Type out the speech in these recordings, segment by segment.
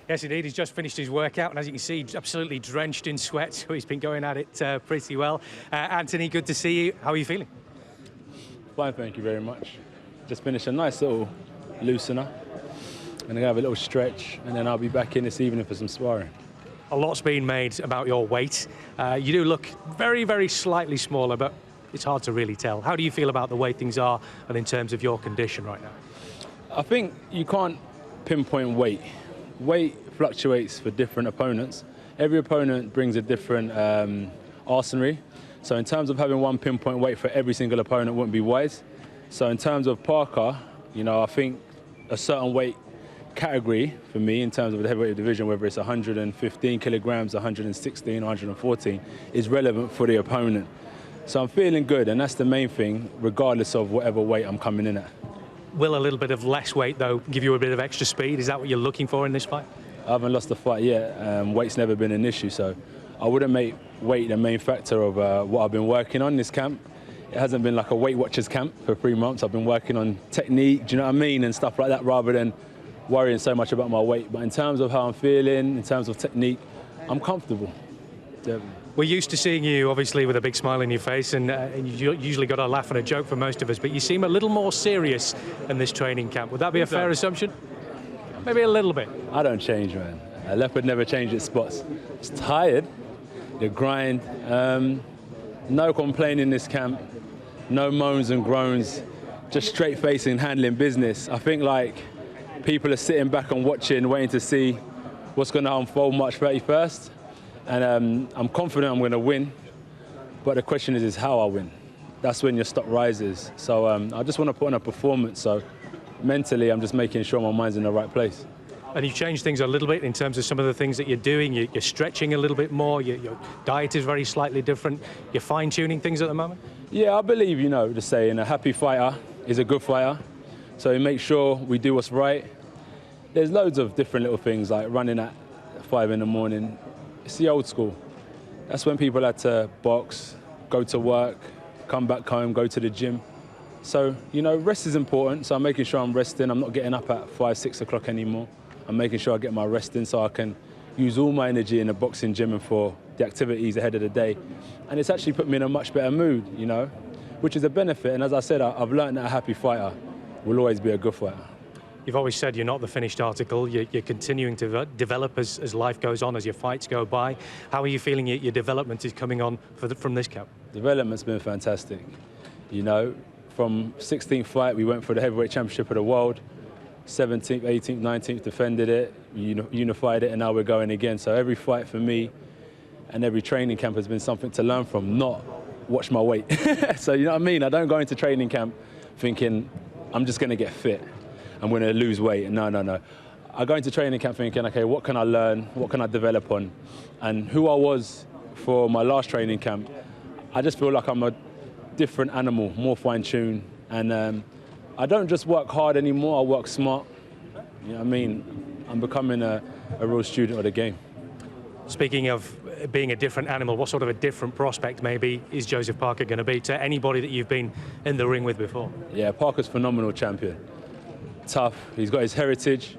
Yes, indeed. He's just finished his workout, and as you can see, he's absolutely drenched in sweat, so he's been going at it pretty well. Anthony, good to see you. How are you feeling? Fine, thank you very much. Just finished a nice little loosener. I'm going to have a little stretch, and then I'll be back in this evening for some sparring. A lot's been made about your weight. You do look very, very slightly smaller, but it's hard to really tell. How do you feel about the way things are and in terms of your condition right now? I think you can't pinpoint weight. Weight fluctuates for different opponents. Every opponent brings a different arsenal. So in terms of having one pinpoint weight for every single opponent wouldn't be wise. So in terms of Parker, I think a certain weight category for me in terms of the heavyweight division, whether it's 115 kilograms, 116, 114, is relevant for the opponent. So I'm feeling good, and that's the main thing, regardless of whatever weight I'm coming in at. Will a little bit of less weight, though, give you a bit of extra speed? Is that what you're looking for in this fight? I haven't lost the fight yet. Weight's never been an issue, so I wouldn't make weight the main factor of what I've been working on this camp. It hasn't been like a Weight Watchers camp for 3 months. I've been working on technique, do you know what I mean, and stuff like that, rather than worrying so much about my weight. But in terms of how I'm feeling, in terms of technique, I'm comfortable. We're used to seeing you, obviously, with a big smile on your face, and you usually got a laugh and a joke for most of us, but you seem a little more serious in this training camp. Would that be a fair assumption? Maybe a little bit. I don't change, man. A leopard never changes its spots. It's tired, the grind. No complaining in this camp, no moans and groans, just straight facing, handling business. I think people are sitting back and watching, waiting to see what's going to unfold March 31st. And I'm confident I'm going to win, but the question is how I win. That's when your stock rises. So I just want to put on a performance. So mentally, I'm just making sure my mind's in the right place. And you've changed things a little bit in terms of some of the things that you're doing. You're stretching a little bit more. Your diet is very slightly different. You're fine-tuning things at the moment? Yeah, I believe, the saying, a happy fighter is a good fighter. So we make sure we do what's right. There's loads of different little things, like running at 5 in the morning. It's the old school. That's when people had to box, go to work, come back home, go to the gym. So, rest is important. So I'm making sure I'm resting. I'm not getting up at 5, 6 o'clock anymore. I'm making sure I get my rest in so I can use all my energy in the boxing gym and for the activities ahead of the day. And it's actually put me in a much better mood, which is a benefit. And as I said, I've learned that a happy fighter will always be a good fighter. You've always said you're not the finished article. You're continuing to develop as life goes on, as your fights go by. How are you feeling your development is coming on from this camp? Development's been fantastic. From 16th fight, we went for the heavyweight championship of the world. 17th, 18th, 19th, defended it, unified it, and now we're going again. So every fight for me and every training camp has been something to learn from, not watch my weight. So you know what I mean? I don't go into training camp thinking I'm just going to get fit. I'm going to lose weight. No. I go into training camp thinking, okay, what can I learn? What can I develop on? And who I was for my last training camp, I just feel like I'm a different animal, more fine-tuned. And I don't just work hard anymore, I work smart. You know what I mean? I'm becoming a real student of the game. Speaking of being a different animal, what sort of a different prospect maybe is Joseph Parker going to be to anybody that you've been in the ring with before? Yeah, Parker's a phenomenal champion. Tough, he's got his heritage,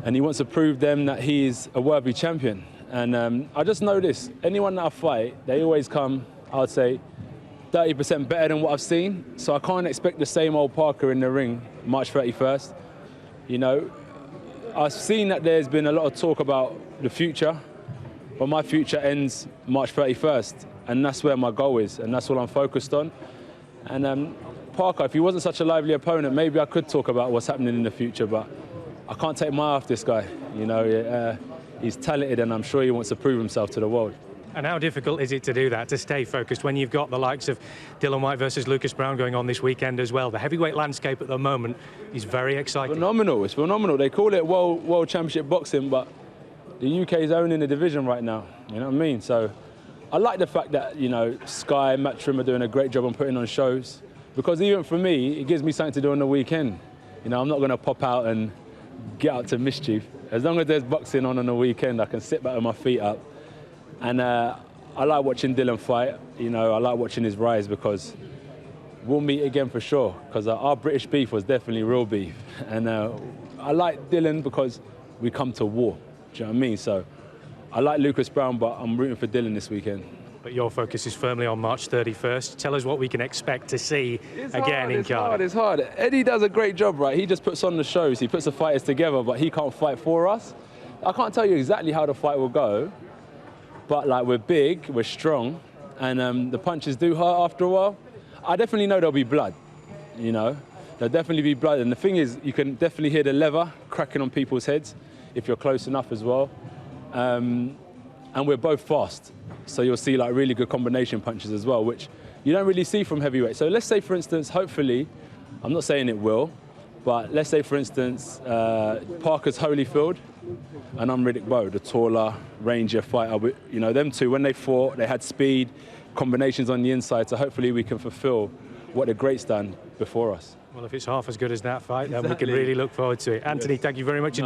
and he wants to prove them that he's a worthy champion. And I just know this, anyone that I fight, they always come, I would say, 30% better than what I've seen. So I can't expect the same old Parker in the ring March 31st. I've seen that there's been a lot of talk about the future, but my future ends March 31st, and that's where my goal is, and that's what I'm focused on. And Parker, if he wasn't such a lively opponent, maybe I could talk about what's happening in the future, but I can't take my eye off this guy. He's talented, and I'm sure he wants to prove himself to the world. And how difficult is it to do that, to stay focused, when you've got the likes of Dillian Whyte versus Lucas Browne going on this weekend as well? The heavyweight landscape at the moment is very exciting. Phenomenal, it's phenomenal. They call it World Championship Boxing, but the UK is owning the division right now, you know what I mean? So I like the fact that, Sky, Matchroom are doing a great job on putting on shows, because even for me, it gives me something to do on the weekend. I'm not going to pop out and get out to mischief. As long as there's boxing on the weekend, I can sit back with my feet up. And I like watching Dillian fight. I like watching his rise, because we'll meet again for sure, because our British beef was definitely real beef. And I like Dillian because we come to war. Do you know what I mean? So I like Lucas Browne, but I'm rooting for Dillian this weekend. But your focus is firmly on March 31st. Tell us what we can expect to see again in Cardiff. It's hard. Eddie does a great job, right? He just puts on the shows. He puts the fighters together, but he can't fight for us. I can't tell you exactly how the fight will go, but like we're big, we're strong, and the punches do hurt after a while. I definitely know there'll be blood, you know. There'll definitely be blood. And the thing is, you can definitely hear the leather cracking on people's heads if you're close enough as well. And we're both fast. So you'll see like really good combination punches as well, which you don't really see from heavyweight. So let's say, for instance, hopefully, I'm not saying it will, but let's say, for instance, Parker's Holyfield and I'm Riddick Bowe, the taller, rangier fighter. You know, them two, when they fought, they had speed, combinations on the inside, so hopefully we can fulfill what the greats done before us. Well, if it's half as good as that fight, then we can really look forward to it. Anthony, thank you very much.